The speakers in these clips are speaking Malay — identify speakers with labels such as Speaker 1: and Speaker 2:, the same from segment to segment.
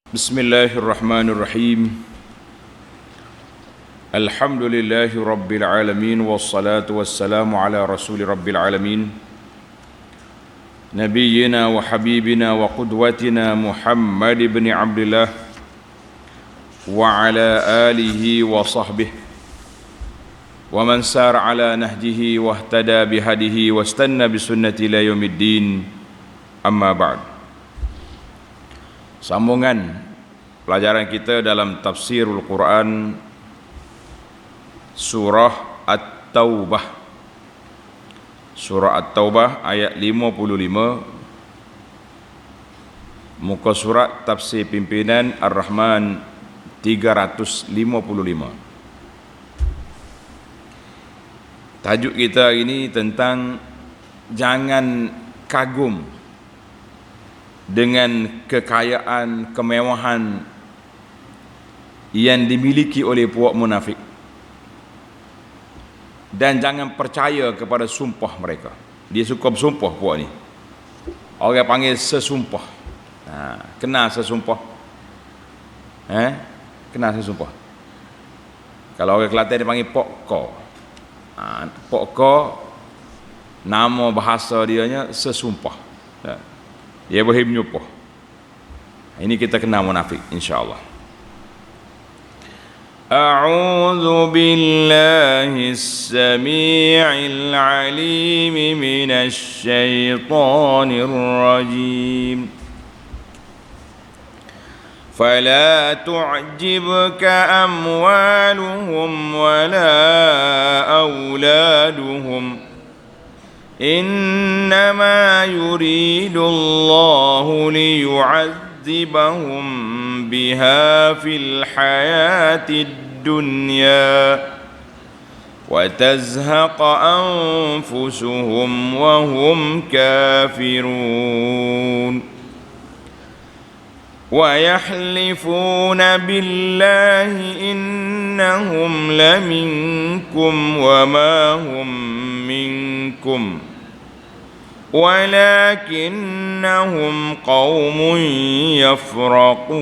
Speaker 1: Bismillahirrahmanirrahim. Alhamdulillahi rabbil alamin wassalatu wassalamu ala rasuli rabbil alamin nabiyyina wa habibina wa qudwatina Muhammad ibn Abdullah wa ala alihi wa sahbihi wa man sara ala nahjihi wa ihtada bihadihi wa istanna bisunnati ila yaumiddin. Amma ba'd. Sambungan pelajaran kita dalam tafsirul Quran surah At-Taubah. Surah At-Taubah ayat 55, muka surat tafsir pimpinan Ar-Rahman 355. Tajuk kita ini tentang jangan kagum dengan kekayaan, kemewahan yang dimiliki oleh puak munafik, dan jangan percaya kepada sumpah mereka. Dia suka bersumpah puak ni. Orang panggil sesumpah. Kenal sesumpah? Kenal sesumpah? Kalau orang Kelantan dia panggil pokko. Pokko, nama bahasa dianya sesumpah. Dia boleh menyumpah. Ini kita kenal munafik, insya-Allah. A'udzu billahis samii'il 'aliim minasy syaithaanir rajiim. Fala tu'jibka amwaluhum wala auladuhum. إنما يريد الله ليعذبهم بها في الحياة الدنيا وتزهق أنفسهم وهم كافرون ويحلفون بالله إنهم لمنكم وما هم منكم ولكنهم قوم يفرقون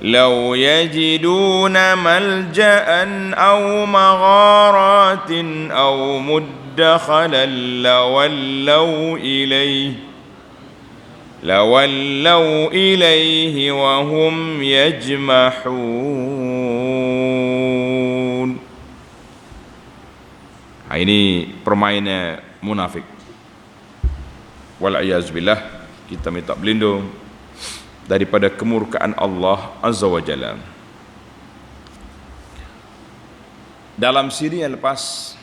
Speaker 1: لو يجدون ملجأ أو مغارات أو مدخلا لولوا إليه وهم يجمحون. Ini permainan munafik. Wal'iyazbillah, kita minta berlindung daripada kemurkaan Allah Azza wa Jalla. Dalam siri yang lepas,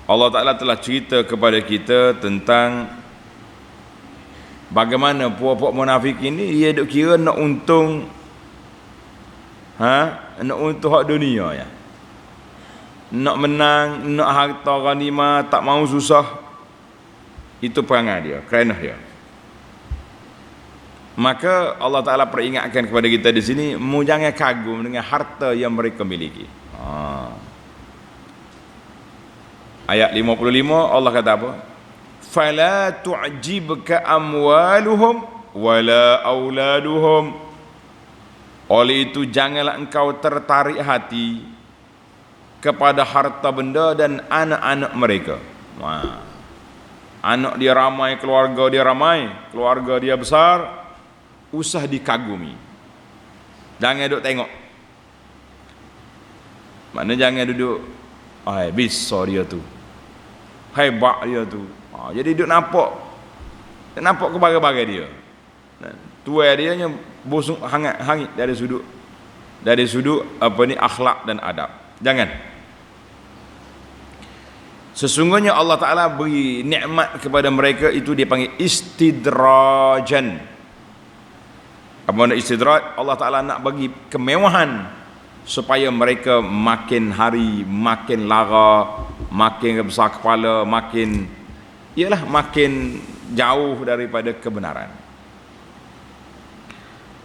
Speaker 1: Allah Ta'ala telah cerita kepada kita tentang bagaimana puak-puak munafik ini dia duk kira nak untung nak untung hak dunia ya. Nak menang, nak harta ghanimah, tak mau susah. Itu perangai dia, kerana dia. Maka Allah Ta'ala peringatkan kepada kita di sini, mu jangan kagum dengan harta yang mereka miliki. Ayat 55 Allah kata apa? Fala tu'jibka amwaluhum wala auladuhum. Oleh itu janganlah engkau tertarik hati kepada harta benda dan anak-anak mereka. Anak dia ramai, keluarga dia besar, usah dikagumi. Jangan duduk tengok. Maknanya jangan duduk, besar dia tu, hebat dia tu. Jadi duduk nampak kebagai-bagai dia. Tuai dia nya bosong hangit dari sudut akhlak dan adab. Jangan. Sesungguhnya Allah Ta'ala beri nikmat kepada mereka itu dia panggil istidrajan. Apa makna istidraj? Allah Ta'ala nak bagi kemewahan supaya mereka makin hari makin lara, makin besar kepala, makin jauh daripada kebenaran.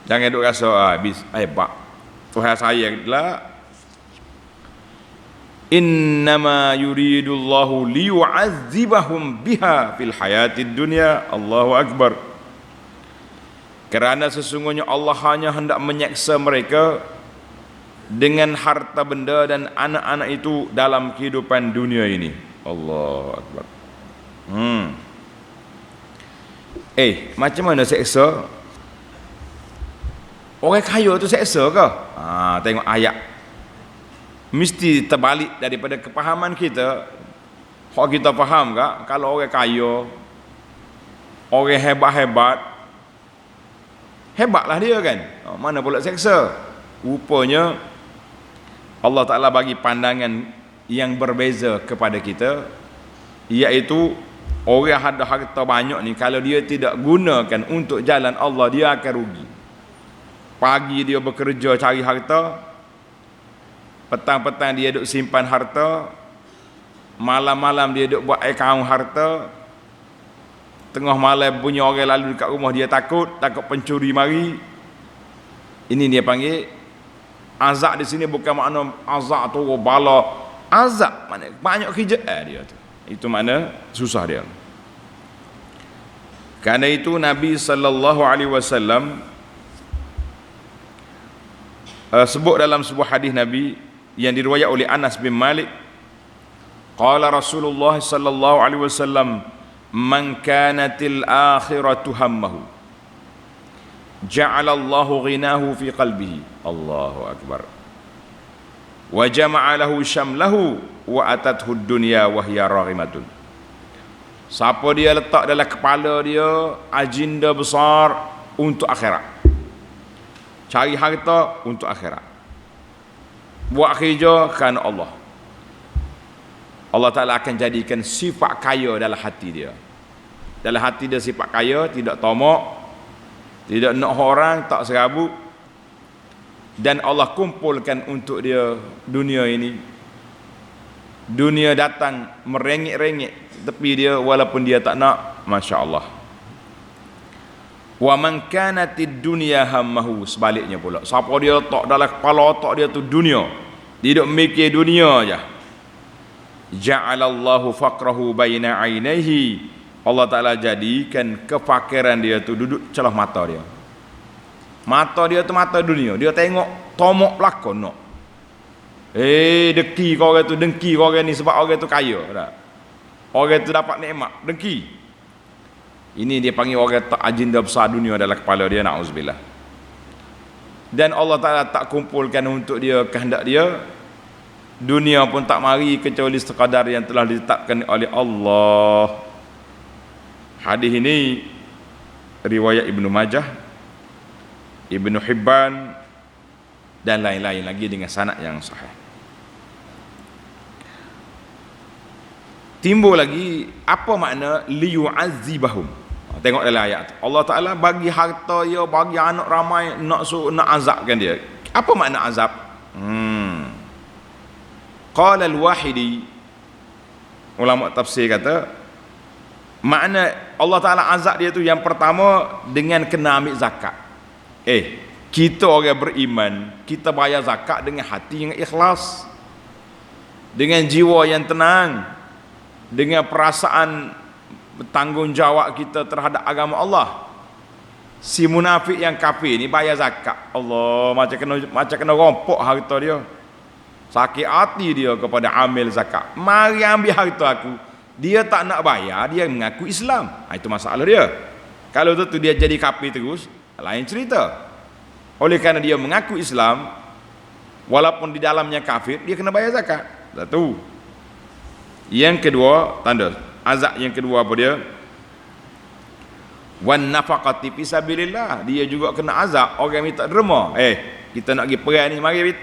Speaker 1: Jangan duk rasa hebat. Tuhan saya lah innama yuridullahu liyu'adzibahum biha fil hayatid dunya. Allahu akbar. Kerana sesungguhnya Allah hanya hendak menyeksa mereka dengan harta benda dan anak-anak itu dalam kehidupan dunia ini. Allahu akbar. Macam mana seksa? Orang kaya tu seksa ke? Tengok ayat. Mesti terbalik daripada kepahaman kita. Hak kita faham ke? Kalau orang kaya, orang hebat-hebat, hebatlah dia kan? Mana pula seksa? Rupanya Allah Ta'ala bagi pandangan yang berbeza kepada kita, iaitu orang ada harta banyak ni, kalau dia tidak gunakan untuk jalan Allah, dia akan rugi. Pagi dia bekerja cari harta, petang-petang dia duk simpan harta, malam-malam dia duk buat akaun harta, tengah malam punya orang lalu dekat rumah dia takut pencuri mari. Ini dia panggil azab. Di sini bukan makna azab tu bala, azab makna banyak kerja dia tu. Itu makna susah dia. Karena itu Nabi sallallahu alaihi wasallam sebut dalam sebuah hadis Nabi yang diriwayat oleh Anas bin Malik, qala Rasulullah sallallahu alaihi wasallam, man kanatil akhiratu hammahu ja'alallahu ghinahu fi qalbihi. Allahu akbar. Wa jama'a lahu syamlahu wa atathu dunya wa hiya raghimatun. Siapa dia letak dalam kepala dia agenda besar untuk akhirat, cari harta untuk akhirat, buat kerja kerana Allah, Allah Ta'ala akan jadikan sifat kaya dalam hati dia. Dalam hati dia sifat kaya, tidak tamak, tidak nak orang, tak serabut. Dan Allah kumpulkan untuk dia dunia ini. Dunia datang merengek-rengek tepi dia walaupun dia tak nak. Masya Allah. Wa man kanatid dunya hammahu, sebaliknya pula, siapa dia letak dalam kepala otak dia tu dunia, dia duk mikir dunia aja, ja'alallahu faqrahu baina ainaihi, Allah Ta'ala jadikan kefakiran dia tu duduk celah mata dia. Mata dia tu mata dunia, dia tengok tomok pelakon nak. Dengki kau orang tu, dengki kau orang ni sebab orang tu kaya tak? Orang tu dapat nikmat, dengki. Ini dia panggil orang tak agenda besar dunia dalam kepala dia, na'uzubillah. Dan Allah Ta'ala tak kumpulkan untuk dia kehendak dia. Dunia pun tak mari kecuali sekadar yang telah ditetapkan oleh Allah. Hadis ini riwayat Ibnu Majah, Ibnu Hibban dan lain-lain lagi dengan sanad yang sahih. Timbul lagi, apa makna liyu'adzibahum? Tengok dalam ayat tu, Allah Ta'ala bagi harta dia, bagi anak ramai, nak azabkan dia. Apa makna azab? Qala al-Wahidi, ulama tafsir kata, makna Allah Ta'ala azab dia tu yang pertama dengan kena ambil zakat. Kita orang beriman, kita bayar zakat dengan hati yang ikhlas, dengan jiwa yang tenang, dengan perasaan bertanggungjawab kita terhadap agama Allah. Si munafik yang kafir ni bayar zakat, Allah macam kena rompok harta dia. Sakit hati dia kepada amil zakat. Mari ambil harta aku. Dia tak nak bayar, dia mengaku Islam. Itu masalah dia. Kalau tu dia jadi kafir terus, lain cerita. Oleh kerana dia mengaku Islam, walaupun di dalamnya kafir, dia kena bayar zakat. Satu. Yang kedua, tanda azab yang kedua apa dia? Wan nafaqati fi sabilillah, dia juga kena azab orang minta derma. Kita nak pergi perang ni, mari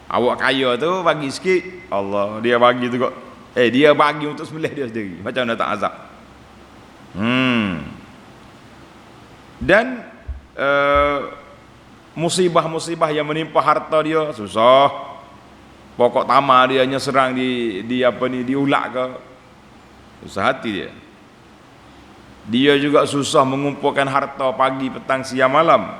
Speaker 1: awak kaya tu bagi sikit, Allah dia bagi tu kok. Dia bagi untuk sembelih dia sendiri. Macam mana tak azab? Dan musibah-musibah yang menimpa harta dia susah. Pokok tamar dia hanya serang diulak ke, susah hati dia. Dia juga susah mengumpulkan harta pagi, petang, siang, malam.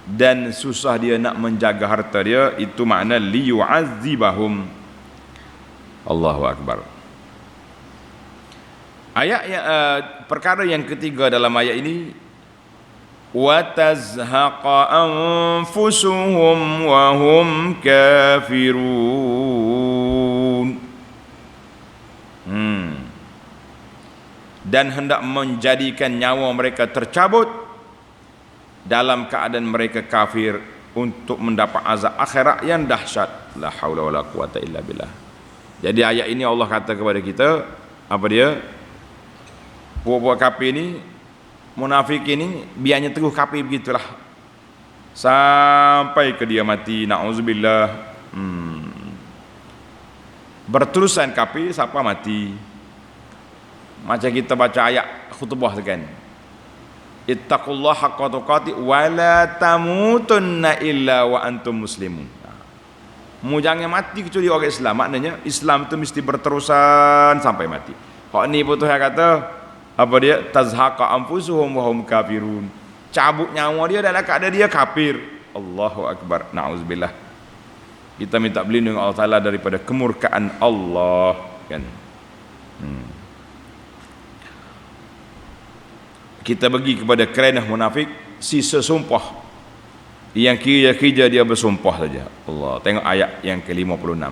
Speaker 1: dan susah dia nak menjaga harta dia, itu makna liyu'adzibahum. Allahu akbar. Ayat yang perkara yang ketiga dalam ayat ini, wa tazhaqa anfusuhum wa hum kafirun. Dan hendak menjadikan nyawa mereka tercabut dalam keadaan mereka kafir untuk mendapat azab akhirat yang dahsyat. La haula wala quwata illa billah. Jadi ayat ini Allah kata kepada kita, apa dia? Buat-buat kafir ni, munafik ini biarnya terus kafir begitulah sampai ke dia mati, na'udzubillah. Berterusan kafir siapa mati. Macam kita baca ayat khutbah tu kan, ittaqullaha haqqa tuqatih wa la tamutunna illa wa antum muslimun. Mu jangan mati kecuali orang Islam. Maknanya Islam tu mesti berterusan sampai mati. Hak ni pun Tuhan kata, apa dia? Tazhaqa anfusuhum wa hum kafirun. Cabut nyawa dia dalam keadaan dia kafir. Allahu akbar. Na'udzubillah. Kita minta berlindung Allah Taala daripada kemurkaan Allah, kan. Kita bagi kepada kerenah munafik sisa sumpah yang kira-kira dia bersumpah saja. Allah, tengok ayat yang ke-56.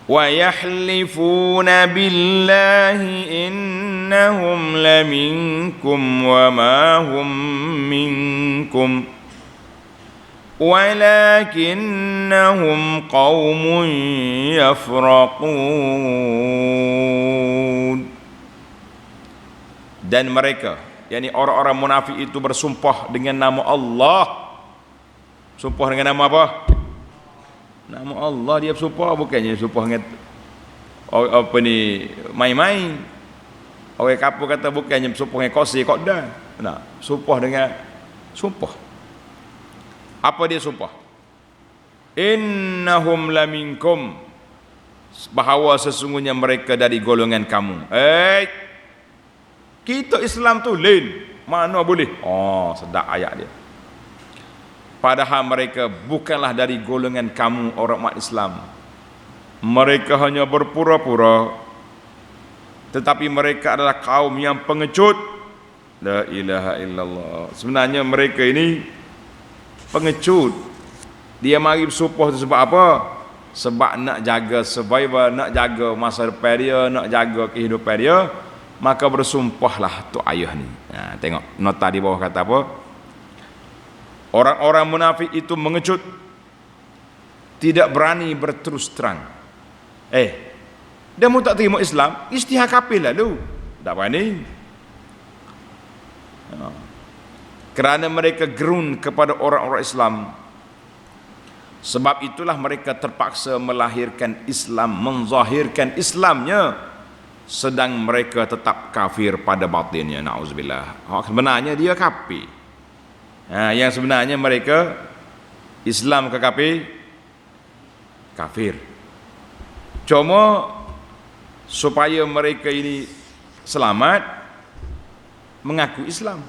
Speaker 1: Wa yahlifuna billahi innahum laminkum wa ma hum minkum walakinnahum qaumun yafraqun. Dan mereka, yakni orang-orang munafik itu bersumpah dengan nama Allah. Sumpah dengan nama apa? Nama Allah dia bersumpah, bukannya sumpah dengan apa ni, main-main. Orang kapur kata bukannya bersumpah dengan kosi koda. Nah, sumpah dengan sumpah. Apa dia sumpah? Innahum laminkum, bahawa sesungguhnya mereka dari golongan kamu. Kita Islam tu lain, mana boleh? Oh, sedap ayat dia. Padahal mereka bukanlah dari golongan kamu orang umat Islam. Mereka hanya berpura-pura, tetapi mereka adalah kaum yang pengecut. La ilaha illallah. Sebenarnya mereka ini pengecut. Dia mari bersumpah tu sebab apa? Sebab nak jaga survival, nak jaga masa depan dia, nak jaga kehidupan dia. Maka bersumpahlah tu ayah ni. Tengok nota di bawah kata apa? Orang-orang munafik itu mengecut, tidak berani berterus terang. Dia mau tak terima Islam, istihar kafir lalu. Tak berani. Kerana mereka gerun kepada orang-orang Islam. Sebab itulah mereka terpaksa melahirkan Islam, menzahirkan Islamnya, sedang mereka tetap kafir pada batinnya. Na'udzubillah. Sebenarnya dia kafir. Yang sebenarnya mereka Islam ke kafir? Kafir. Cuma supaya mereka ini selamat, mengaku Islam.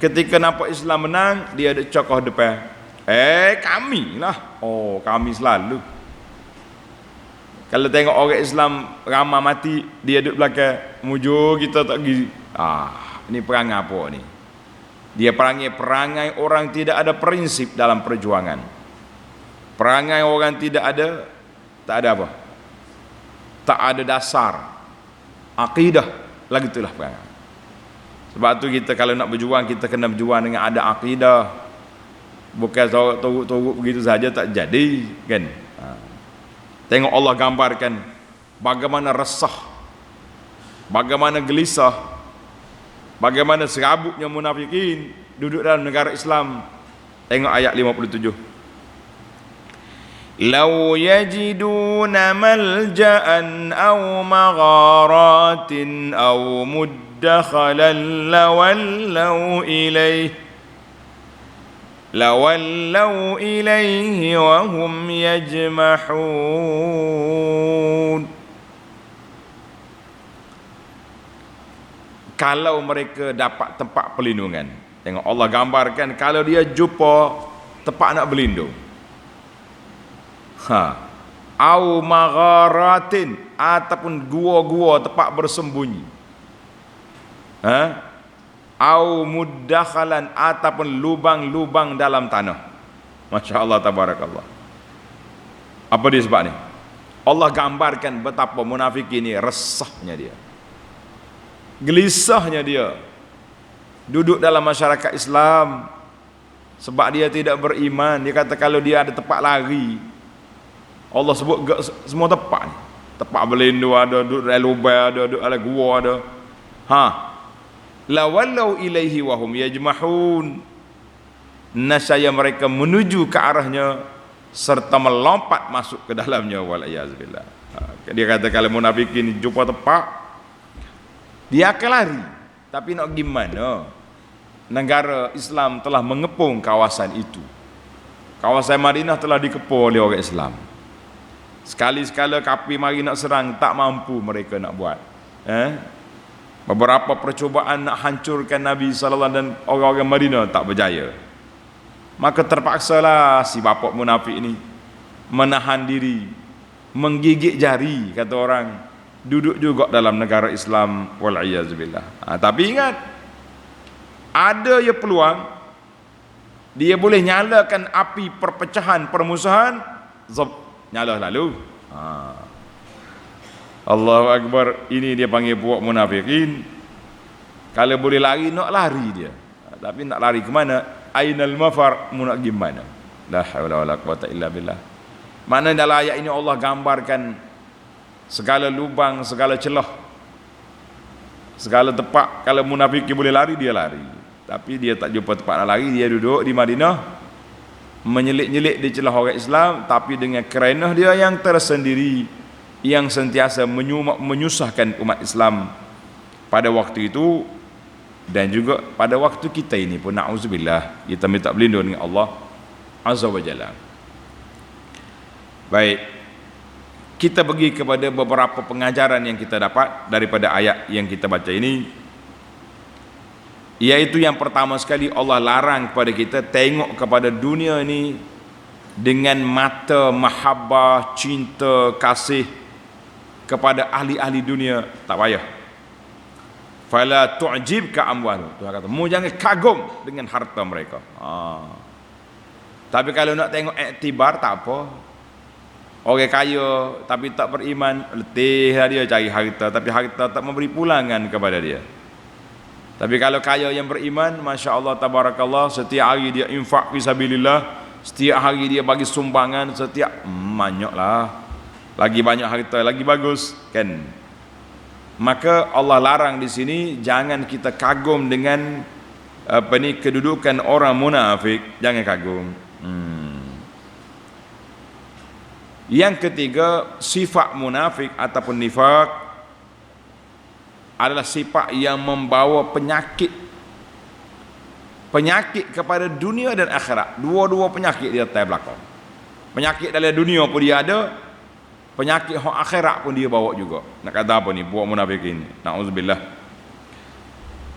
Speaker 1: Ketika nampak Islam menang, dia ada cokoh depan. Kami lah. Oh, kami selalu. Kalau tengok orang Islam ramai mati, dia duduk belakang, mujur kita tak pergi. Ini perangai apa ni? Dia perangai orang tidak ada prinsip dalam perjuangan. Perangai orang tak ada apa? Tak ada dasar akidah, lagi itulah perangai. Sebab tu kita kalau nak berjuang, kita kena berjuang dengan ada akidah. Bukan toruk-toruk begitu saja tak jadi, kan? Tengok Allah gambarkan bagaimana resah, bagaimana gelisah, bagaimana serabutnya munafikin duduk dalam negara Islam. Tengok ayat 57. Law yajiduna malja'an aw magharatin aw muddakhalan lawallaw ilayhi wa hum yajmahun. kalau mereka dapat tempat perlindungan. Tengok Allah gambarkan kalau dia jumpa tempat nak berlindung. Au magharatin, ataupun gua-gua tempat bersembunyi. Au muddakhalan, ataupun lubang-lubang dalam tanah. Masya Allah, tabarakallah. Apa dia sebab ni? Allah gambarkan betapa munafik ini resahnya dia, gelisahnya dia duduk dalam masyarakat Islam sebab dia tidak beriman. Dia kata kalau dia ada tempat lari, Allah sebut semua tempat ni. Tempat berlindung ada, duduk dalam lubang ada, duduk dalam gua ada. Lawallau ilaihi wahum yajmahun, nasaya mereka menuju ke arahnya serta melompat masuk ke dalamnya, walaiyazubillah. Dia kata kalau munafikin jumpa tempat, dia akan lari. Tapi nak gimana? Negara Islam telah mengepung kawasan itu. Kawasan Madinah telah dikepung oleh orang Islam. Sekali-sekala kafir mari nak serang, tak mampu mereka nak buat. Beberapa percubaan nak hancurkan Nabi SAW dan orang-orang Madinah tak berjaya. Maka terpaksalah si bapak munafik ini menahan diri, menggigit jari, kata orang, duduk juga dalam negara Islam, wal'iyazubillah. Tapi ingat, ada ya peluang dia boleh nyalakan api perpecahan, permusuhan, nyala lalu. Allahu Akbar. Ini dia panggil puak munafikin. Kalau boleh lari, nak lari dia. Tapi nak lari ke mana? Ainal mafar, mu nak gimana? La haula wala quwata illa billah. Mana dalam ayat ini Allah gambarkan segala lubang, segala celah, segala tempat. Kalau munafik boleh lari, dia lari. Tapi dia tak jumpa tempat nak lari, dia duduk di Madinah, menyelit-nyelit di celah orang Islam, tapi dengan kerenah dia yang tersendiri, yang sentiasa menyusahkan umat Islam pada waktu itu. Dan juga pada waktu kita ini pun, na'udzubillah, kita minta berlindung dengan Allah Azza wa Jalla. Baik, kita pergi kepada beberapa pengajaran yang kita dapat daripada ayat yang kita baca ini. Iaitu yang pertama sekali, Allah larang kepada kita tengok kepada dunia ini dengan mata mahabbah, cinta, kasih kepada ahli-ahli dunia. Tak payah. Fala tu'jibka amwaluhum. Tuhan kata, mu jangan kagum dengan harta mereka. Tapi kalau nak tengok iktibar, tak apa. Orang kaya tapi tak beriman, letihlah dia cari harta, tapi harta tak memberi pulangan kepada dia. Tapi kalau kaya yang beriman, Masya Allah, tabarakallah, setiap hari dia infak fisabilillah, setiap hari dia bagi sumbangan, setiap banyaklah, lagi banyak harta, lagi bagus, kan? Maka Allah larang di sini jangan kita kagum dengan kedudukan orang munafik, jangan kagum. Yang ketiga, sifat munafik ataupun nifak adalah sifat yang membawa penyakit kepada dunia dan akhirat. Dua-dua penyakit dia atas belakang. Penyakit dalam dunia pun dia ada, penyakit akhirat pun dia bawa juga. Nak kata apa ni buat munafik ini? Na'udzubillah.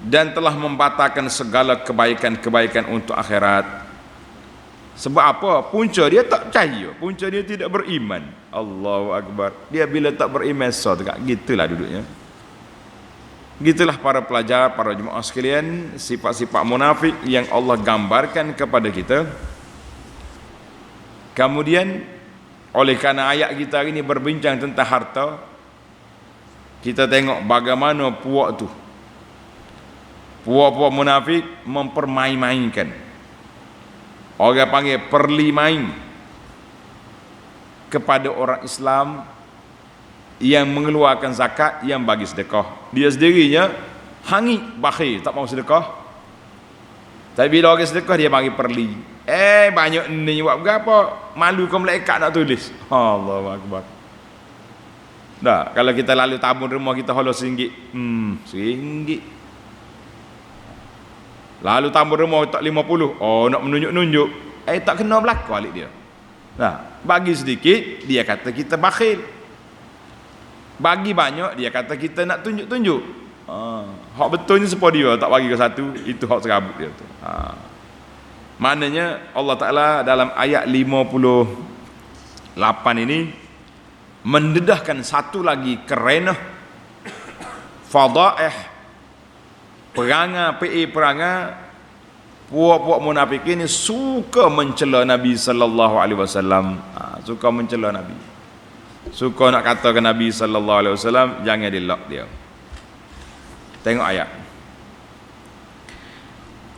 Speaker 1: Dan telah membatalkan segala kebaikan-kebaikan untuk akhirat. Sebab apa? Punca dia tak percaya, punca dia tidak beriman. Allahu Akbar. Dia bila tak beriman, gitulah duduknya. Gitulah para pelajar, para jemaah sekalian, sifat-sifat munafik yang Allah gambarkan kepada kita. Kemudian oleh kerana ayat kita hari ini berbincang tentang harta, kita tengok bagaimana puak munafik mempermain-mainkan. Orang panggil perli main kepada orang Islam yang mengeluarkan zakat, yang bagi sedekah. Dia sendirinya hangit, bakhil, tak mau sedekah. Tapi bila orang sedekah, dia bagi perli. Banyak ni buat berapa? Malu kau malaikat nak tulis. Allahu Akbar. Dah, kalau kita lalu tabung rumah kita halau RM1. RM1. Lalu tabung rumah tak 50. Oh, nak menunjuk-nunjuk. Tak kena belakang balik dia. Nah, bagi sedikit, dia kata kita bakhil. Bagi banyak, dia kata kita nak tunjuk-tunjuk. Hak betulnya sepo dia tak bagi ke satu, itu hak serabut dia tu. Maknanya Allah Taala dalam ayat 58 ini mendedahkan satu lagi kerana fadaih perangai puak-puak munafikin ni suka mencela Nabi sallallahu alaihi wasallam. Suka mencela Nabi. Suka nak katakan Nabi sallallahu alaihi wasallam jangan dilak dia. Tengok ayat.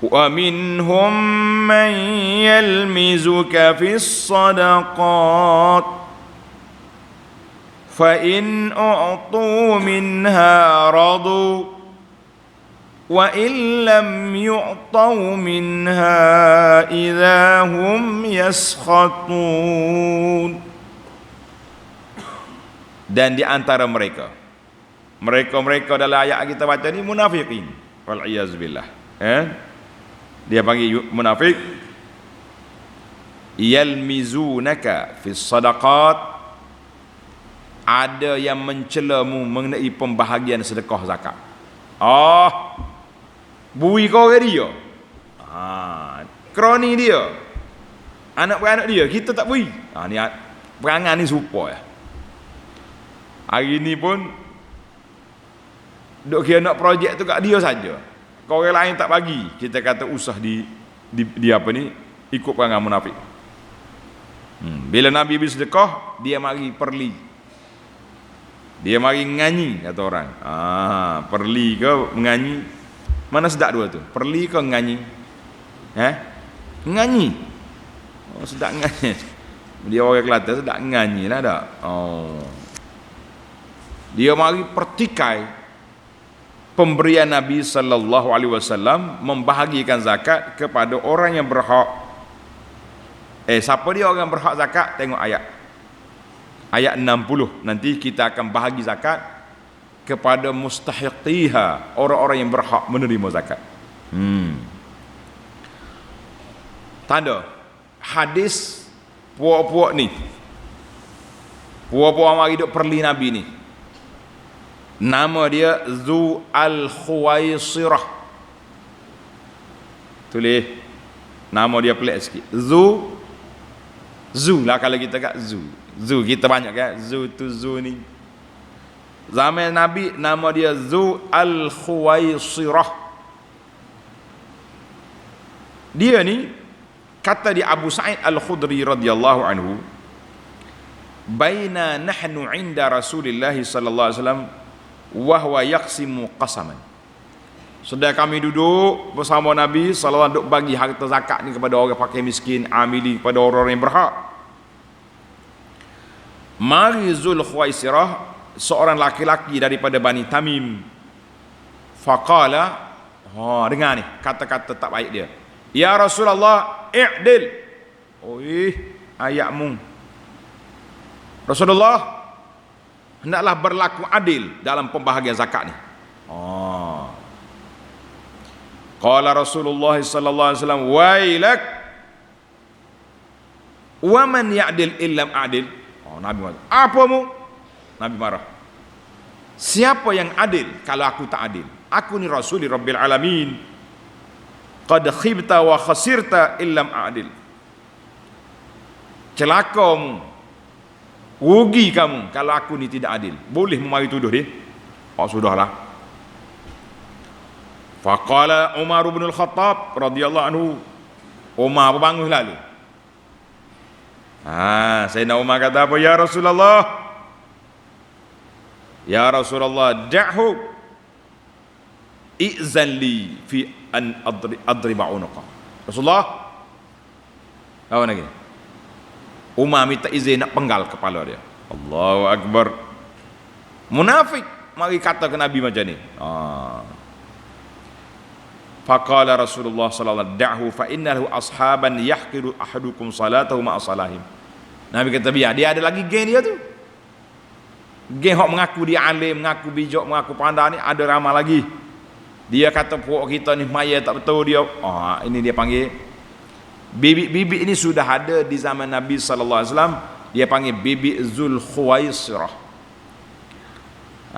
Speaker 1: Wa minhum man yalmizuka fis sadaqat fa in u'tu minha radu wa in lam yu'tau minha idza hum yaskhatun. Dan di antara mereka dalam ayat kita baca ni munafikin, wal iyaz billah. Dia panggil munafik, yalmizunaka fis sadaqat, ada yang mencelamu mengenai pembahagian sedekah zakat. Bui kau ke dia, kroni dia, anak-anak dia, kita tak bui. Ni perangai ni serupa ya. Hari ni pun duk kira nak projek tu kat dia saja. Kau orang lain tak bagi, kita kata usah di apa ni, ikut perangai munafik. Bila Nabi bersedekah, dia mari perli, dia mari nganyi, kata orang. Perli ke menganyi, mana sedap dua tu, perli ke nganyi? Nganyi. Sedap nganyi. Dia orang Kelantan sedap nganyi lah tak. Dia mari pertikai pemberian Nabi sallallahu alaihi wasallam, membahagikan zakat kepada orang yang berhak. Siapa dia orang yang berhak zakat? Tengok ayat 60. Nanti kita akan bahagi zakat kepada mustahiqiha, orang-orang yang berhak menerima zakat. Tanda hadis puak-puak ni, puak-puak mari duk perli Nabi ni, nama dia Zu Al-Khuwaisirah. Tulis nama dia pelik sikit. Zu lah kalau kita kat Zu kita banyak kan, Zu tu Zu ni. Zaman Nabi nama dia Zu Al-Khuwaisirah. Dia ni kata di Abu Sa'id Al-Khudri radhiyallahu anhu, baina nahnu inda Rasulillah sallallahu alaihi wasallam wa huwa yaqsimu qasaman. Sedang kami duduk bersama Nabi sallallahu alaihi wasallam bagi harta zakat ni kepada orang fakir miskin, amili kepada orang-orang yang berhak. Mari Zul Khuwaisirah, seorang laki-laki daripada Bani Tamim, faqala, dengar ni kata-kata tak baik dia, ya Rasulullah i'dil. Ayatmu Rasulullah, hendaklah berlaku adil dalam pembahagian zakat ni. Qala Rasulullah sallallahu alaihi wasallam, wailak wa man ya'dil illam a'dil. Nabi marah. Apamu? Nabi marah. Siapa yang adil kalau aku tak adil? Aku ni Rasuli Rabbil Alamin. Qad khibta wa khasirta illam a'dil. Celakamu, rugi kamu kalau aku ni tidak adil. Boleh memari tuduh dia? Sudahlah. Faqala Umar bin Al-Khattab radhiyallahu anhu, Umar berbangun lalu. Sayyidina Umar kata apa? Ya Rasulullah, da'hu i'zan li fi an adriba unuqa. Rasulullah, apa lagi? Umar minta izin nak penggal kepala dia. Allahu Akbar. Munafik mari kata ke Nabi macam ni. Faqala Rasulullah sallallahu alaihi wasallam, da'hu fa innahu ashaban yahqiru ahadukum salatahu ma'a salahim. Nabi kata biar, dia ada lagi geng dia tu. Geng hok mengaku dia alim, mengaku bijak, mengaku pandai ni ada ramai lagi. Dia kata puak kita ni maya tak betul dia. Ini dia panggil bibit-bibit ini sudah ada di zaman Nabi sallallahu alaihi wasallam. Dia panggil bibit Zul Khuwaisirah.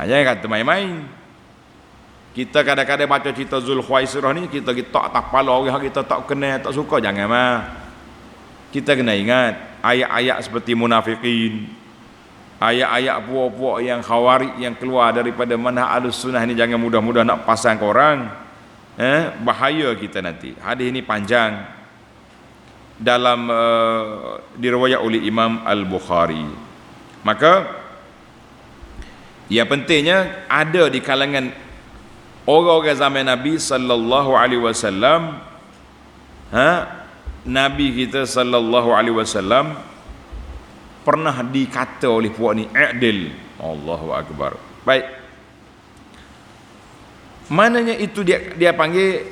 Speaker 1: Jangan kata main-main. Kita kadang-kadang baca cerita Zulkhuwaisirah ni, kita tak kepala orang kita tak kenal, tak suka, jangan mah. Kita kena ingat ayat-ayat seperti munafikin, ayat-ayat puak-puak yang khawarij yang keluar daripada manhaj Ahlussunnah ni, jangan mudah-mudah nak pasang ke orang. Bahaya kita nanti. Hadis ini panjang, dalam diriwayat oleh Imam Al-Bukhari. Maka yang pentingnya ada di kalangan orang-orang zaman Nabi sallallahu alaihi wasallam, Nabi kita sallallahu alaihi wasallam pernah dikata oleh puak ni i'dil. Allahu akbar. Baik. Mananya itu dia panggil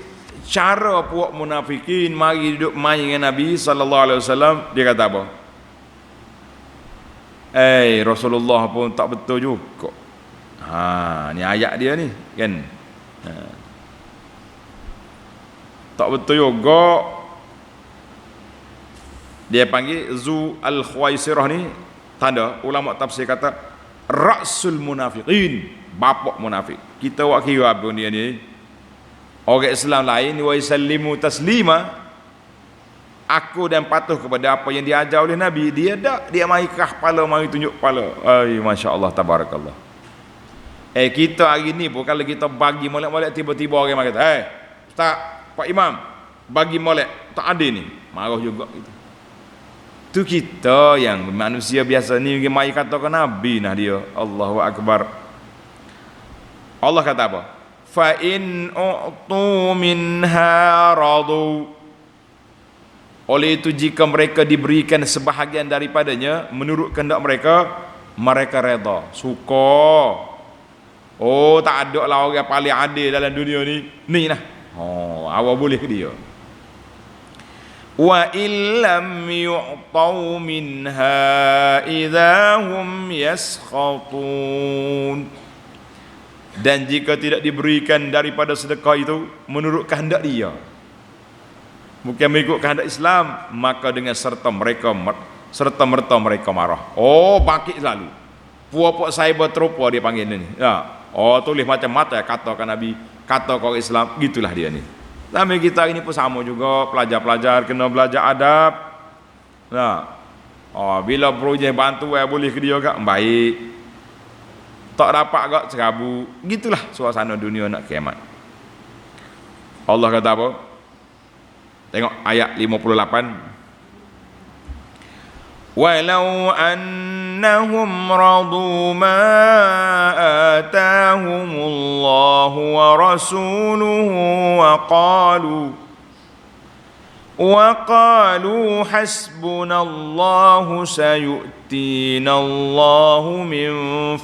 Speaker 1: cara puak munafikin mari duduk main dengan Nabi sallallahu alaihi wasallam. Dia kata apa? Rasulullah pun tak betul juga. Ni ayat dia ni kan. Tak betul juga. Dia panggil Zu Al-Khuwaisirah ni, tanda ulama tafsir kata Ra'sul Munafiqin, bapak munafik. Kita buat kira apa dia ni? Orang Islam lain wa yusallimu taslima, aku dan patuh kepada apa yang diajar oleh Nabi. Dia tak, dia mari kerah kepala, mari tunjuk kepala. Masya-Allah, tabarakallah. Kita hari ni pun kalau kita bagi molek-molek, tiba-tiba orang mari kata, Ustaz, Pak Imam, bagi molek, tak ada ni. Marah juga kita. Tu kita yang manusia biasa ni mai katakan Nabi nah dia. Allahu akbar. Allah kata apa? Fa in u'tu minha radu. Oleh itu jika mereka diberikan sebahagian daripadanya menurut kehendak mereka, mereka redha, suka. Tak ada lah orang paling adil dalam dunia ni. Ni lah. Awak boleh ke dia. Wa illam yu'tau minha idahum yaskhatun. Dan jika tidak diberikan daripada sedekah itu menurut kehendak dia, bukan mengikut kehendak Islam, maka dengan serta merta mereka marah. Bangkit selalu. Puak-puak cyber terupa dia panggil ni. Tulis macam-macam katakan Nabi, kata orang Islam, gitulah dia ni. Tapi kita ini pun sama juga, pelajar-pelajar kena belajar adab. Bila projek bantu boleh ke dia kak, baik. Tak dapat kak, serabu. Gitulah suasana dunia nak kiamat. Allah kata apa? Tengok ayat 58. Walau annahum radu ma atahumullahu wa rasuluhu wa qalu hasbunallahu sayu'tinallahu min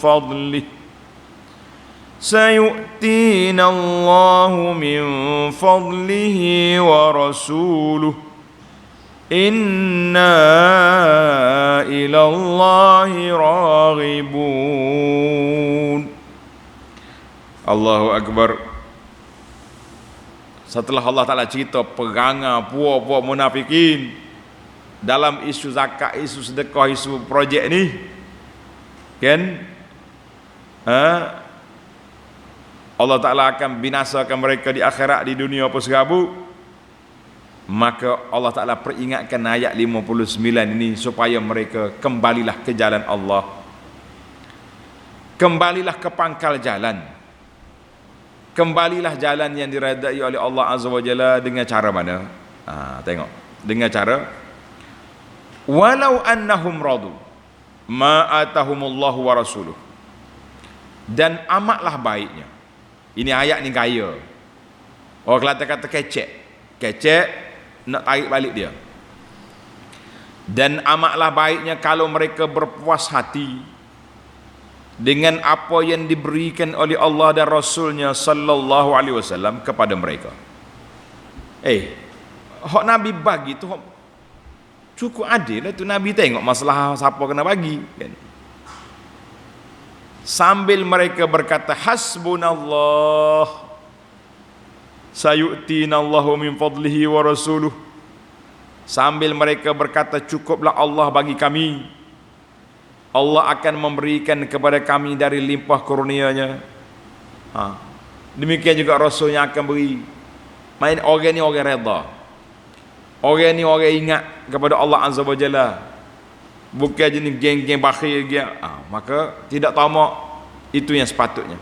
Speaker 1: fadlihi wa rasuluhu inna ilallahi raghibun. Allahu akbar. Setelah Allah Ta'ala cerita perangai puak-puak munafikin dalam isu zakat, isu sedekah, isu projek ni kan, Allah Ta'ala akan binasakan mereka di akhirat, di dunia apa serabu. Maka Allah Ta'ala peringatkan ayat 59 ini supaya mereka kembalilah ke jalan Allah, kembalilah ke pangkal jalan, kembalilah jalan yang diredai oleh Allah Azza wa Jalla. Dengan cara mana? Tengok, dengan cara walau annahum radu ma atahumullahu wa rasuluh, dan amatlah baiknya. Ini ayat ni gaya. Orang Kelantan kata kecek nak tarik balik dia. Dan amatlah baiknya kalau mereka berpuas hati dengan apa yang diberikan oleh Allah dan Rasulnya sallallahu alaihi wasallam kepada mereka. Hak Nabi bagi tu cukup adil lah tu. Nabi tengok masalah siapa kena bagi kan? Sambil mereka berkata hasbunallah sayu'tinallahu min fadlihi wa rasuluh, sambil mereka berkata cukuplah Allah bagi kami, Allah akan memberikan kepada kami dari limpah kurnia-Nya. Demikian juga Rasulnya akan beri. Main orang ni orang redha. Orang ni orang ingat kepada Allah Azza wa Jalla. Bukan jenis geng-geng bakhil dia. Maka tidak tamak, itu yang sepatutnya.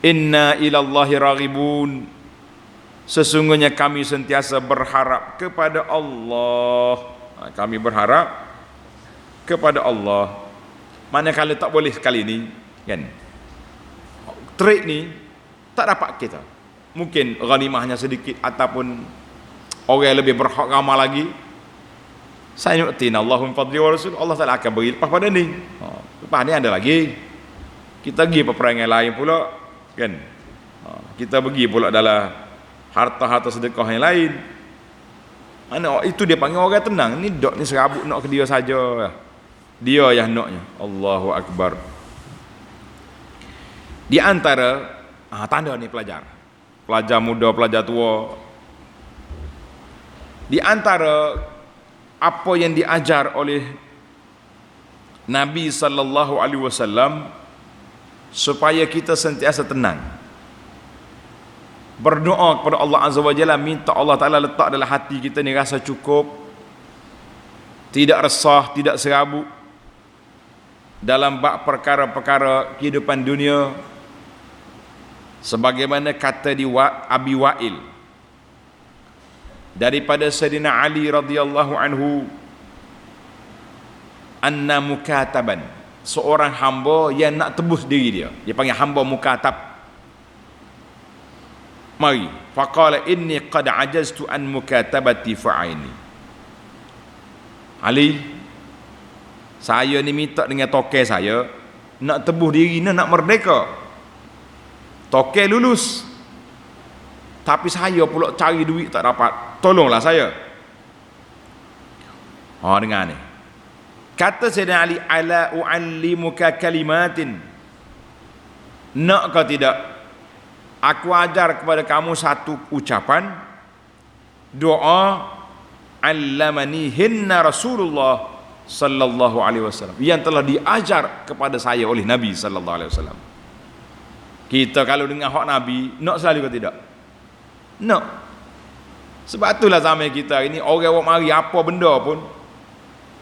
Speaker 1: Inna ilallahi raghibun. Sesungguhnya kami sentiasa berharap kepada Allah. Kami berharap kepada Allah. Manakala tak boleh sekali ni, kan? Trik ni tak dapat kita. Mungkin ghanimahnya sedikit ataupun orang yang lebih berhak ramah lagi. Sayu'tina Allahu min fadli wa rasul. Allah Taala akan beri lepas pada ni. Lepas ni ada lagi. Kita pergi peperangan lain pula, kan? Kita pergi pula dalam harta-harta sedekah yang lain. Mana itu dia panggil orang tenang. Ni dok ni serabut nak ke dia saja. Dia yang naknya. Allahu akbar. Di antara tanda ni pelajar muda, pelajar tua, di antara apa yang diajar oleh Nabi sallallahu alaihi wasallam supaya kita sentiasa tenang, berdoa kepada Allah Azza wa Jalla, minta Allah Taala letak dalam hati kita ni rasa cukup, tidak resah, tidak serabut dalam bab perkara-perkara kehidupan dunia. Sebagaimana kata di Abi Wa'il daripada Sayyidina Ali radhiyallahu anhu, anna mukataban, seorang hamba yang nak tebus diri dia panggil hamba mukatab. Mari, faqala inni qad ajaztu an mukatabati fa'aini. Ali, saya ni minta dengan tokai saya nak tebus diri ni, nak merdeka. Tokai lulus, tapi saya pula cari duit tak dapat. Tolonglah saya. Dengar ni. Kata Sayyidina Ali, ala u'allimuka kalimatin. Nak ke tidak? Aku ajar kepada kamu satu ucapan, doa, allamani hinna Rasulullah sallallahu alaihi wasallam, yang telah diajar kepada saya oleh Nabi sallallahu alaihi wasallam. Kita kalau dengar hak Nabi, nak selalu ke tidak? Nak. Sebab itulah zaman kita ini, orang mari apa benda pun,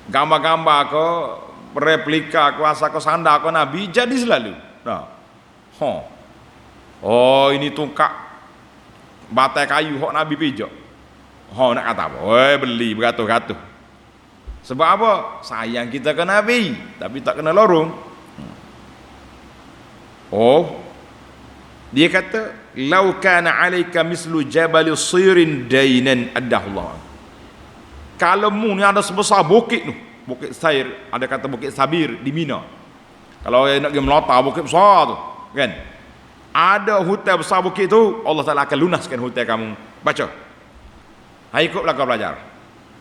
Speaker 1: gambar-gambar ke, replika ke, asal ke, sandar ke Nabi, jadi selalu. Oh, ini tungkak batai kayu hak Nabi pijak. Nak kata apa? Beli beratus-ratus. Sebab apa? Sayang kita ke Nabi, tapi tak kena lorong. Dia kata, lau kana alaika mislu jabal sirin dainan addahullah. Kalau mu ni ada sebesar bukit tu, bukit Sair, ada kata bukit Sabir di Mina. Kalau orang nak pergi melata bukit besar tu, kan? Ada hutan besar bukit tu, Allah Taala akan lunaskan hutan kamu. Baca. Hai, ikutlah kau belajar.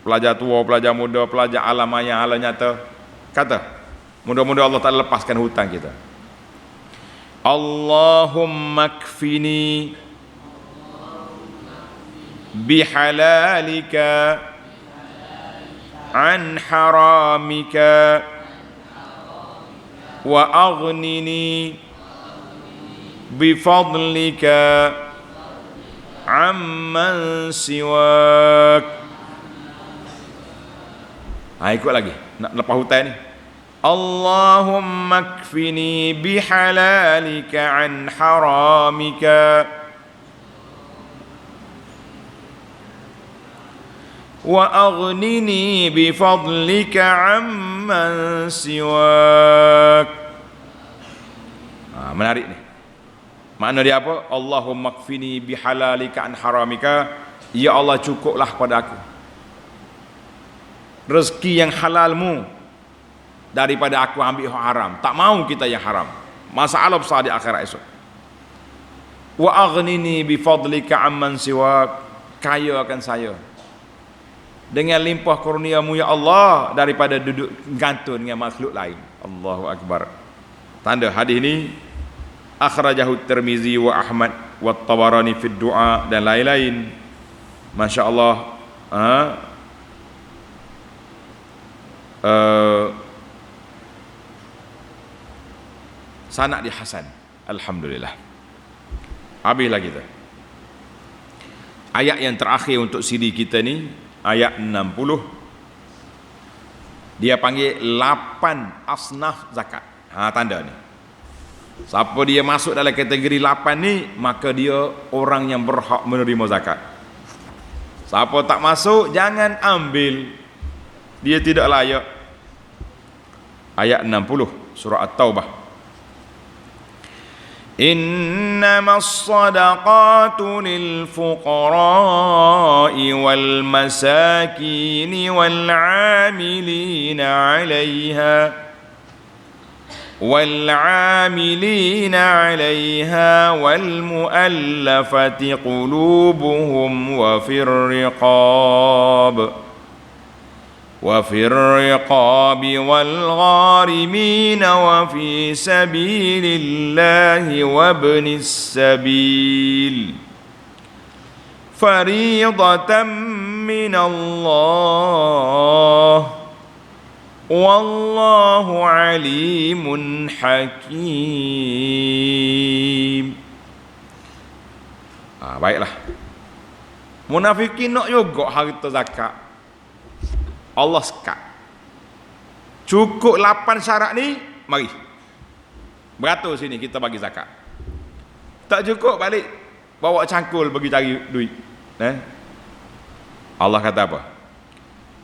Speaker 1: Pelajar tua, pelajar muda, pelajar alam maya, alam nyata. Kata, mudah-mudahan Allah Taala lepaskan hutang kita. Allahumma kfini bihalalika an haramika wa aghnini bifadlika amman siwak. Ikut lagi, nak lepas hutan ni. Allahumma kfini bihalalika an haramika wa aghnini bifadlika amman siwak. Menarik ni. Makna dia apa? Allahumma kfini bihalalika an haramika. Ya Allah, cukuplah pada aku rezeki yang halalmu daripada aku ambil yang haram. Tak mau kita yang haram. Masalah besar di akhirat esok. Wa aghnini bifadlika amman siwak. Kaya akan saya dengan limpah kurniamu ya Allah daripada duduk gantung dengan makhluk lain. Allahu akbar. Tanda hadis ini akhrajahu Tirmizi wa Ahmad wa Tabarani fi du'a dan lain-lain. Masya-Allah. Sanad di hasan. Alhamdulillah. Habislah kita. Ayat yang terakhir untuk siri kita ni, ayat 60. Dia panggil 8 asnaf zakat. Tanda ni. Siapa dia masuk dalam kategori 8 ni, maka dia orang yang berhak menerima zakat. Siapa tak masuk, jangan ambil. Dia tidak layak. Ayat 60 surah At-Taubah. إنما الصدقات للفقراء والمساكين والعاملين عليها والمؤلفة قلوبهم وفي الرقاب والغارمين وفي سبيل الله وابن السبيل فريضة من الله والله عليم حكيم. Baiklah. Munafikin nak juga harta zakat. Allah sekat. Cukup 8 syarat ni, mari. Beratur sini kita bagi zakat. Tak cukup, balik bawa cangkul pergi cari duit. Allah kata apa?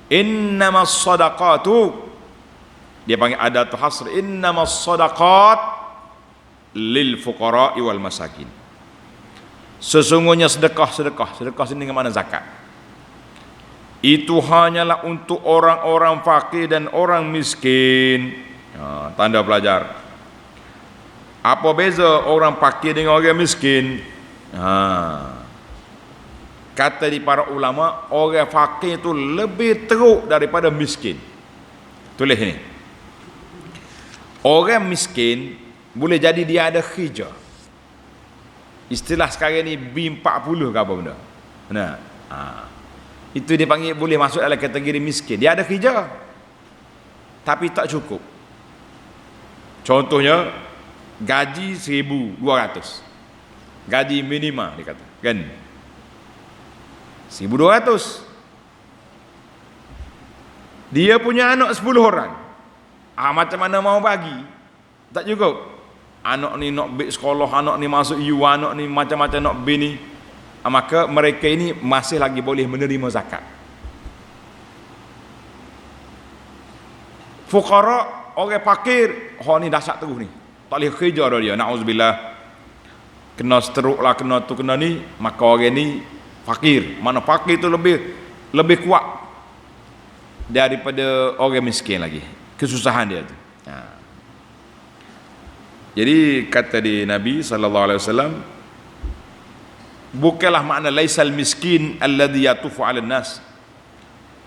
Speaker 1: Innamas sadaqatu, dia panggil adatu hasr, innamas sadaqat lil fuqara wal masakin. Sesungguhnya sedekah sini dengan mana zakat? Itu hanyalah untuk orang-orang fakir dan orang miskin. Tanda pelajar. Apa beza orang fakir dengan orang miskin? Kata di para ulama, orang fakir itu lebih teruk daripada miskin. Tulis ini. Orang miskin boleh jadi dia ada khijah. Istilah sekarang ni B40 ke apa benda. Itu dia panggil boleh masuk dalam kategori miskin. Dia ada khijah, tapi tak cukup. Contohnya gaji 1,200, gaji minima dia kata, kan? 1,200. Dia punya anak 10 orang. Macam mana mau bagi? Tak cukup. Anak ni nak baik sekolah, anak ni masuk U, anak ni macam-macam nak bini. Maka mereka ini masih lagi boleh menerima zakat. Fuqara, orang fakir, ni dahsyat terus ni. Tak boleh kerja dah dia, na'udzubillah. Kena stroke lah, kena tu, kena ni, maka orang ni fakir. Mana fakir tu lebih kuat daripada orang miskin lagi. Kesusahan dia tu. Jadi kata di Nabi SAW, bukanlah makna laisal miskin alladhi yatufu 'alan nas.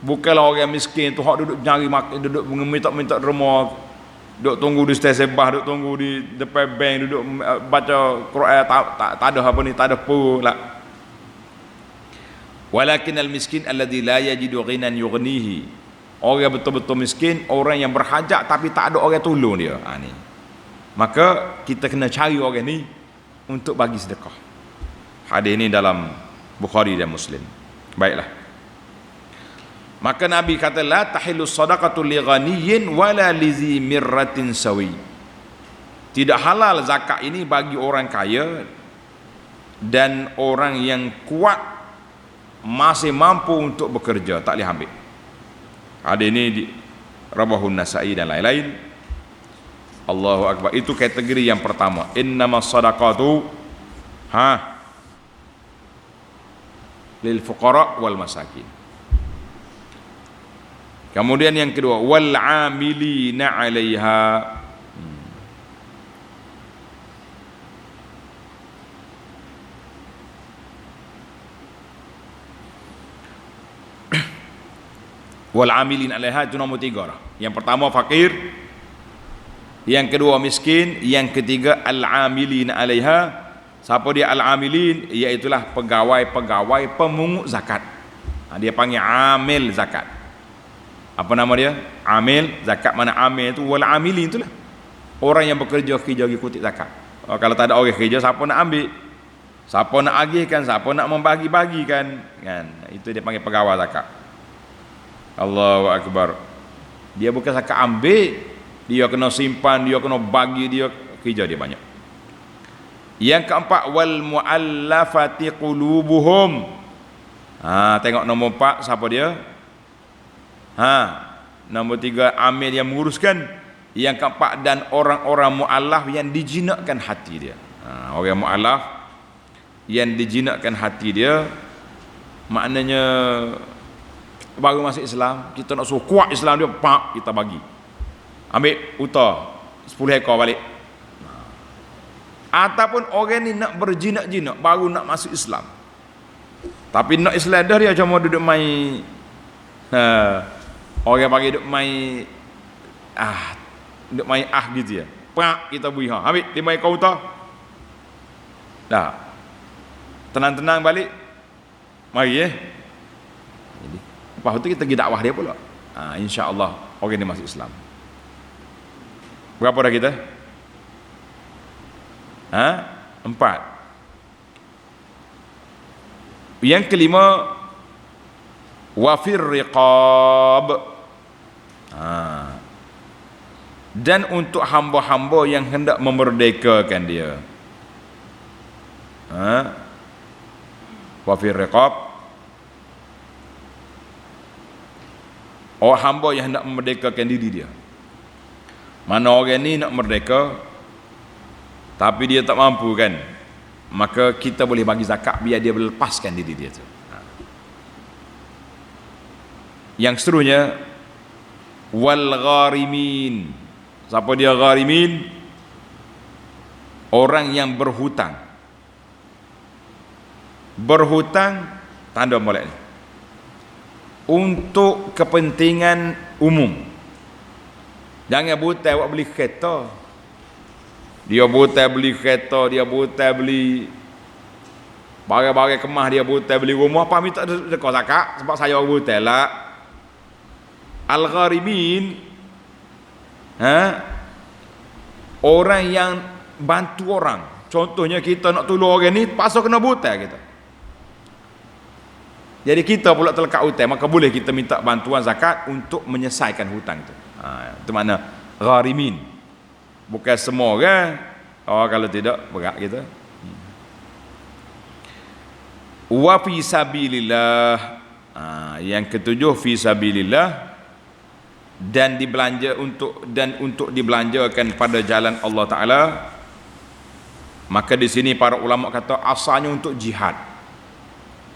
Speaker 1: Bukanlah orang miskin tu hak duduk nyari makan, duduk minta derma, duduk tunggu di stesen bas, duduk tunggu di depan bank, duduk baca Quran, tak ada apa ni, tak ada pula. Walakin al miskin alladhi la yajidu ghinan yughnihi. Orang betul-betul miskin, orang yang berhajat tapi tak ada orang tolong dia. Ni. Maka kita kena cari orang ni untuk bagi sedekah. Hadis ini dalam Bukhari dan Muslim. Baiklah. Maka Nabi kata, la tahillu sadaqatu li ghaniyyin wala lizi mirratin sawi. Tidak halal zakat ini bagi orang kaya dan orang yang kuat masih mampu untuk bekerja, tak boleh ambil. Hadis ini di Rawahun Nasa'i dan lain-lain. Allahu Akbar. Itu kategori yang pertama. Innamas sadaqatu lil fuqara wal masakin. Kemudian yang kedua, wal amilina 'alaiha. Wal amilin 'alaiha itu nombor 3 dah. Yang pertama fakir, yang kedua miskin, yang ketiga al-amilin 'alaiha. Siapa dia al-amilin? Iaitulah pegawai-pegawai pemungut zakat. Dia panggil amil zakat. Apa nama dia? Amil zakat. Mana amil tu? Wal amilin itulah orang yang bekerja ikuti zakat. Kalau tak ada orang kerja, siapa nak ambil? Siapa nak agihkan, siapa nak membagi-bagikan, kan? Itu dia panggil pegawai zakat. Allahu akbar. Dia bukan zakat ambil, dia kena simpan, dia kena bagi, dia kerja dia banyak. Yang keempat, wal muallafati qulubuhum. Tengok nombor 4 siapa dia? Nombor 3 amil yang menguruskan. Yang keempat, dan orang-orang muallaf yang dijinakkan hati dia. Orang muallaf yang dijinakkan hati dia, maknanya baru masuk Islam, kita nak suruh kuat Islam dia, pak kita bagi. Ambil utah 10 ekor balik. Ataupun orang ni nak berjinak-jinak, baru nak masuk Islam. Tapi nak Islam dah, dia cuma duduk main orang bagi duduk main duduk main gitu ya. Pak kita beri ambil 5 ekor utah. Dah. Tenang-tenang balik. Mari Jadi lepas tu kita pergi dakwah dia pula. Insya-Allah orang ni masuk Islam. Berapa dah kita? 4. Yang kelima, wafir riqab. Dan untuk hamba-hamba yang hendak memerdekakan dia. Wafir riqab, hamba yang hendak memerdekakan diri dia. Mana orang ni nak merdeka tapi dia tak mampu, kan, maka kita boleh bagi zakat biar dia melepaskan diri dia tu. Yang seterusnya, wal gharimin. Siapa dia gharimin? Orang yang berhutang. Berhutang, tanda molek ni, untuk kepentingan umum. Jangan butai buat beli kereta. Dia butai beli kereta, dia butai beli barang-barang kemah, dia butai beli rumah, apa minta dekor zakat sebab saya butai lah. Al-gharimin, orang yang bantu orang. Contohnya kita nak tolong orang ni, pasal kena butai kita. Jadi kita pula terlekat hutang, maka boleh kita minta bantuan zakat untuk menyelesaikan hutang tu. Itu makna gharimin. Bukan semua orang. Kalau tidak berat kita. Wa fi sabilillah. Yang ketujuh, fi sabilillah, dan dibelanja untuk dibelanjakan pada jalan Allah Taala. Maka di sini para ulama kata asalnya untuk jihad.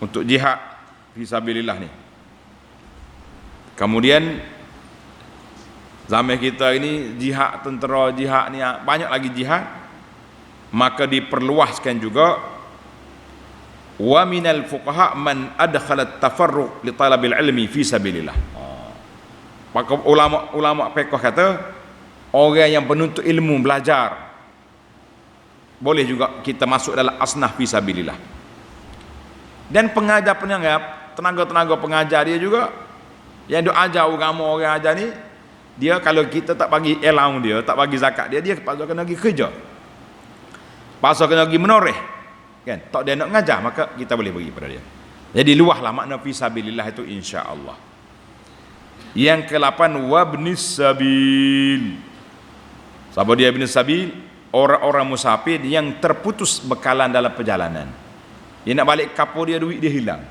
Speaker 1: Untuk jihad fi sabilillah ni. Kemudian zaman kita ini jihad tentera, jihad ni banyak lagi jihad, maka diperluaskan juga. Wa minal fuqaha man adkhala at-tafarruq li talabil ilmi fi sabilillah. Maka ulama fiqh kata orang yang penuntut ilmu belajar boleh juga kita masuk dalam asnaf fi sabilillah. Dan pengajar-pengajar, tenaga-tenaga pengajar dia juga yang duk ajar agama, orang ajar ni, dia kalau kita tak bagi allowance dia, tak bagi zakat dia, dia pasal kena pergi kerja, pasal kena pergi menoreh, kan, tak dia nak mengajar, maka kita boleh bagi pada dia. Jadi luahlah makna fisabilillah itu, insya-Allah. Yang ke-8, wabnis sabil. Siapa dia ibnis sabil? Orang-orang musafir yang terputus bekalan dalam perjalanan. Dia nak balik kapal dia, duit dia hilang,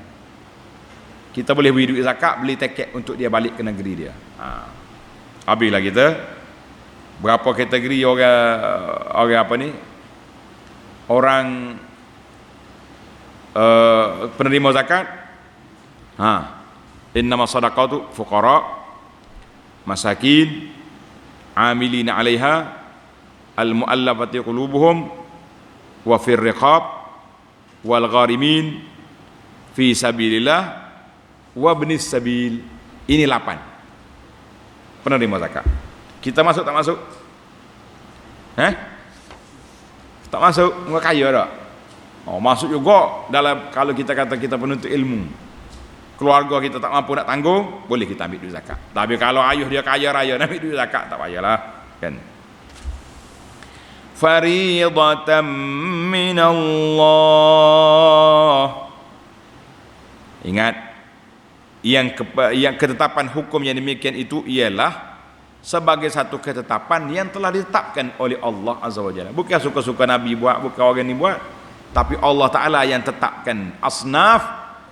Speaker 1: kita boleh beri duit zakat, beli tiket untuk dia balik ke negeri dia. Habislah kita. Berapa kategori orang apa ni? Orang penerima zakat. Innama sadaqatu fuqara, masakin, amilina 'alaiha, al-mu'allafati qulubuhum, wa fir riqab, wal gharimin, fi sabilillah, wa ibnis sabil. Ini 8 penerima zakat. Kita masuk tak masuk? Tak masuk, enggak kaya tak? Masuk juga dalam, kalau kita kata kita penuntut ilmu, keluarga kita tak mampu nak tanggung, boleh kita ambil duit zakat. Tapi kalau ayuh dia kaya raya nak ambil duit zakat, tak payahlah, kan. fariidatan minallah. Ingat, yang ketetapan hukum yang demikian itu ialah sebagai satu ketetapan yang telah ditetapkan oleh Allah Azza wa Jalla. Bukan suka-suka Nabi buat, bukan orang ni buat, tapi Allah Ta'ala yang tetapkan asnaf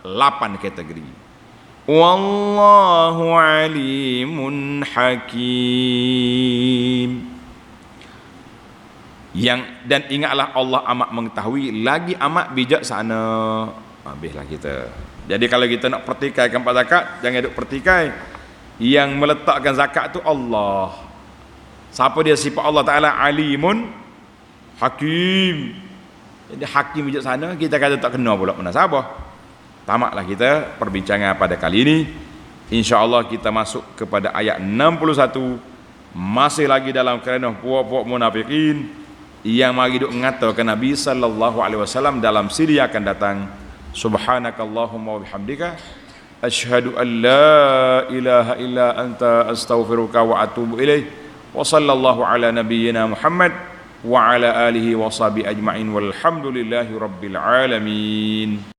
Speaker 1: 8 kategori. Wallahu alimun hakim. Dan ingatlah Allah amat mengetahui lagi amat bijaksana. Habislah kita. Jadi kalau kita nak pertikaikan zakat, jangan duk pertikai. Yang meletakkan zakat tu Allah. Siapa dia sifat Allah Ta'ala? Alimun hakim. Jadi hakim bijaksana, kita kata tak kena pula munasabah. Tamatlah kita perbincangan pada kali ini. InsyaAllah kita masuk kepada ayat 61. Masih lagi dalam kerana puak-puak munafikin yang mari duk mengatakan Nabi sallallahu alaihi wasallam dalam siri akan datang. Subhanakallahumma wa bihamdika asyhadu an la ilaha illa anta astaghfiruka wa atubu ilaih. Wa sallallahu ala nabiyyina Muhammad wa ala alihi wa sahbihi ajma'in walhamdulillahi rabbil alamin.